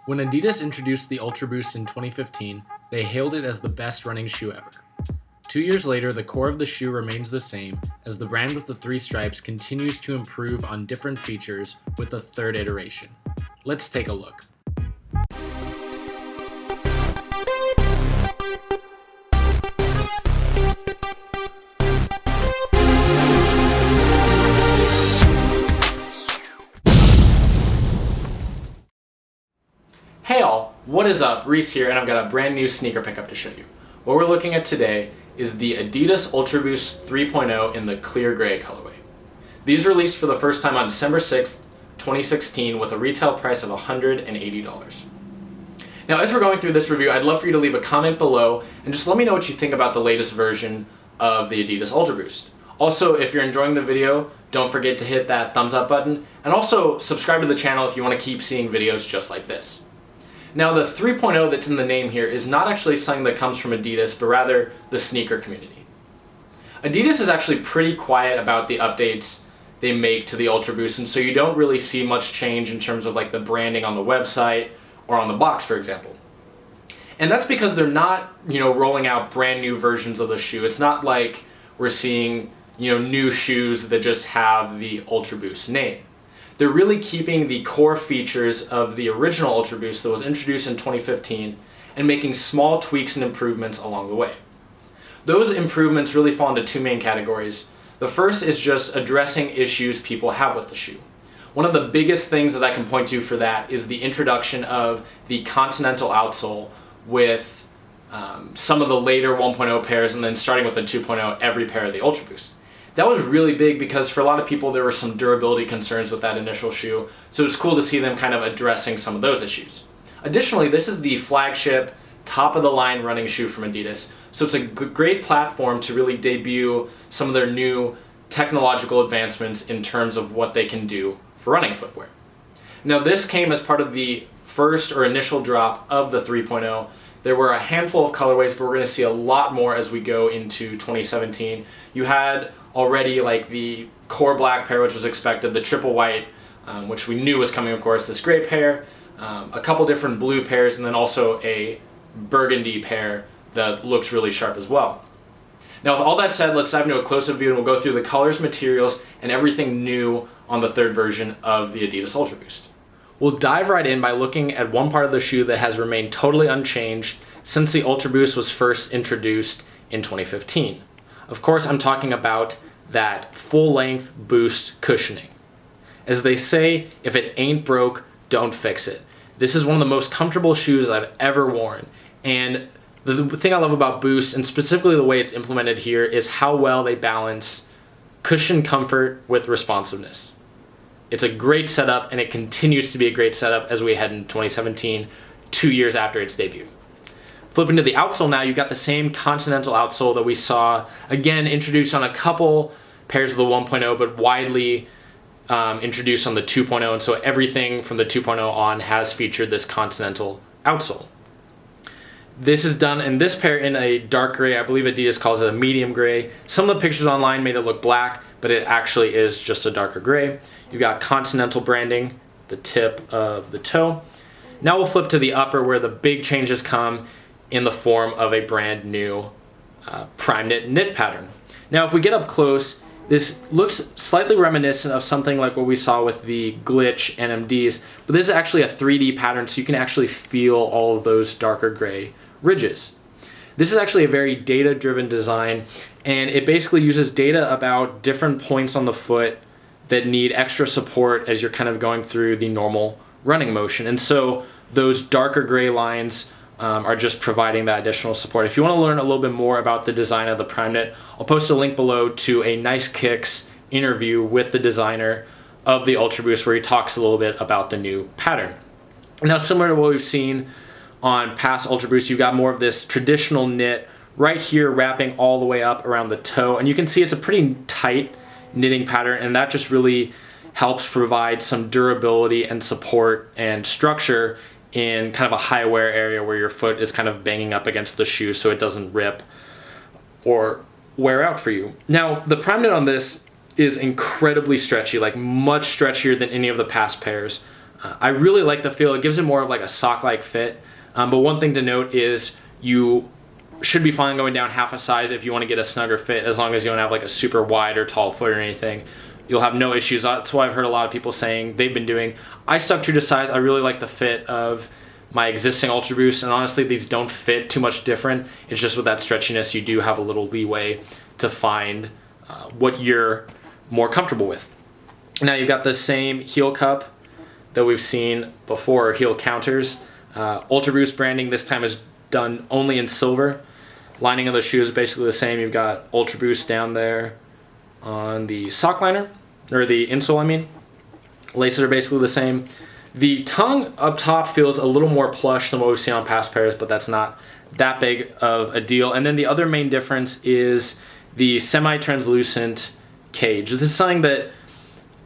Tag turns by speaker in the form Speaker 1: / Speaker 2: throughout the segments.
Speaker 1: When Adidas introduced the UltraBOOST in 2015, they hailed it as the best running shoe ever. 2 years later, the core of the shoe remains the same, as the brand with the 3 stripes continues to improve on different features with a third iteration. Let's take a look.
Speaker 2: Hey all, what is up? Reese here, and I've got a brand new sneaker pickup to show you. What we're looking at today is the Adidas UltraBOOST 3.0 in the clear gray colorway. These released for the first time on December 6th, 2016 with a retail price of $180. Now as we're going through this review, I'd love for you to leave a comment below and just let me know what you think about the latest version of the Adidas UltraBOOST. Also, if you're enjoying the video, don't forget to hit that thumbs up button, and also subscribe to the channel if you want to keep seeing videos just like this. Now the 3.0 that's in the name here is not actually something that comes from Adidas, but rather the sneaker community. Adidas is actually pretty quiet about the updates they make to the UltraBOOST, and so you don't really see much change in terms of like the branding on the website or on the box, for example. And that's because they're not, rolling out brand new versions of the shoe. It's not like we're seeing, new shoes that just have the UltraBOOST name. They're really keeping the core features of the original UltraBOOST that was introduced in 2015 and making small tweaks and improvements along the way. Those improvements really fall into 2 main categories. The first is just addressing issues people have with the shoe. One of the biggest things that I can point to for that is the introduction of the Continental outsole with some of the later 1.0 pairs, and then starting with the 2.0, every pair of the UltraBOOST. That was really big because for a lot of people there were some durability concerns with that initial shoe, so it's cool to see them kind of addressing some of those issues. Additionally, this is the flagship, top-of-the-line running shoe from Adidas, so it's a great platform to really debut some of their new technological advancements in terms of what they can do for running footwear. Now this came as part of the first or initial drop of the 3.0. There were a handful of colorways, but we're going to see a lot more as we go into 2017. You had already like the core black pair, which was expected, the triple white, which we knew was coming, of course, this gray pair, a couple different blue pairs, and then also a burgundy pair that looks really sharp as well. Now with all that said, let's dive into a close-up view and we'll go through the colors, materials, and everything new on the third version of the Adidas UltraBOOST. We'll dive right in by looking at one part of the shoe that has remained totally unchanged since the UltraBOOST was first introduced in 2015. Of course, I'm talking about that full-length Boost cushioning. As they say, if it ain't broke, don't fix it. This is one of the most comfortable shoes I've ever worn, and the thing I love about Boost, and specifically the way it's implemented here, is how well they balance cushion comfort with responsiveness. It's a great setup, and it continues to be a great setup as we head into 2017, 2 years after its debut. Flipping to the outsole now, you've got the same Continental outsole that we saw, again, introduced on a couple pairs of the 1.0, but widely introduced on the 2.0, and so everything from the 2.0 on has featured this Continental outsole. This is done in this pair in a dark gray. I believe Adidas calls it a medium gray. Some of the pictures online made it look black, but it actually is just a darker gray. You've got Continental branding, the tip of the toe. Now we'll flip to the upper where the big changes come in the form of a brand new prime knit pattern. Now if we get up close, this looks slightly reminiscent of something like what we saw with the Glitch NMDs, but this is actually a 3D pattern, so you can actually feel all of those darker gray ridges. This is actually a very data-driven design, and it basically uses data about different points on the foot that need extra support as you're kind of going through the normal running motion. And so those darker gray lines are just providing that additional support. If you want to learn a little bit more about the design of the prime knit, I'll post a link below to a Nice Kicks interview with the designer of the UltraBOOST where he talks a little bit about the new pattern. Now similar to what we've seen on past UltraBOOST, you've got more of this traditional knit right here wrapping all the way up around the toe, and you can see it's a pretty tight knitting pattern, and that just really helps provide some durability and support and structure in kind of a high wear area where your foot is kind of banging up against the shoe so it doesn't rip or wear out for you. Now the prime knit on this is incredibly stretchy, like much stretchier than any of the past pairs. I really like the feel. It gives it more of like a sock-like fit. But one thing to note is you should be fine going down half a size if you want to get a snugger fit, as long as you don't have like a super wide or tall foot or anything. You'll have no issues. That's what I've heard a lot of people saying they've been doing. I stuck true to size. I really like the fit of my existing UltraBoost, and honestly these don't fit too much different. It's just with that stretchiness you do have a little leeway to find what you're more comfortable with. Now you've got the same heel cup that we've seen before, heel counters. UltraBoost branding this time is done only in silver. Lining of the shoe is basically the same. You've got UltraBoost down there on the sock liner, or the insole I mean. Laces are basically the same. The tongue up top feels a little more plush than what we've seen on past pairs, but that's not that big of a deal. And then the other main difference is the semi-translucent cage. This is something that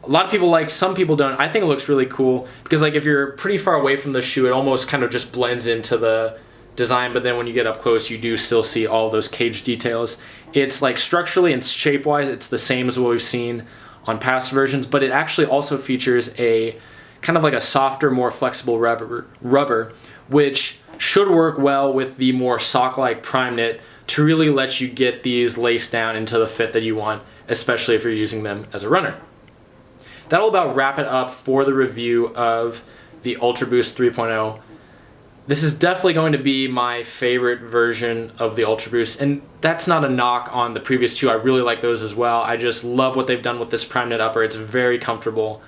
Speaker 2: a lot of people like, some people don't. I think it looks really cool because like if you're pretty far away from the shoe, it almost kind of just blends into the design, but then when you get up close you do still see all those cage details. It's like structurally and shape wise it's the same as what we've seen on past versions, but it actually also features a kind of like a softer, more flexible rubber, which should work well with the more sock-like prime knit to really let you get these laced down into the fit that you want, especially if you're using them as a runner. That'll about wrap it up for the review of the UltraBOOST 3.0. This is definitely going to be my favorite version of the UltraBOOST, and that's not a knock on the previous two. I really like those as well. I just love what they've done with this prime knit upper. It's very comfortable,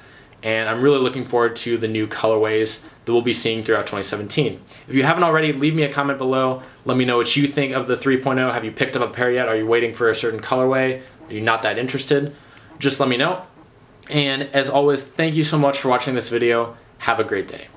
Speaker 2: and I'm really looking forward to the new colorways that we'll be seeing throughout 2017. If you haven't already, leave me a comment below. Let me know what you think of the 3.0. Have you picked up a pair yet? Are you waiting for a certain colorway? Are you not that interested? Just let me know. And as always, thank you so much for watching this video. Have a great day.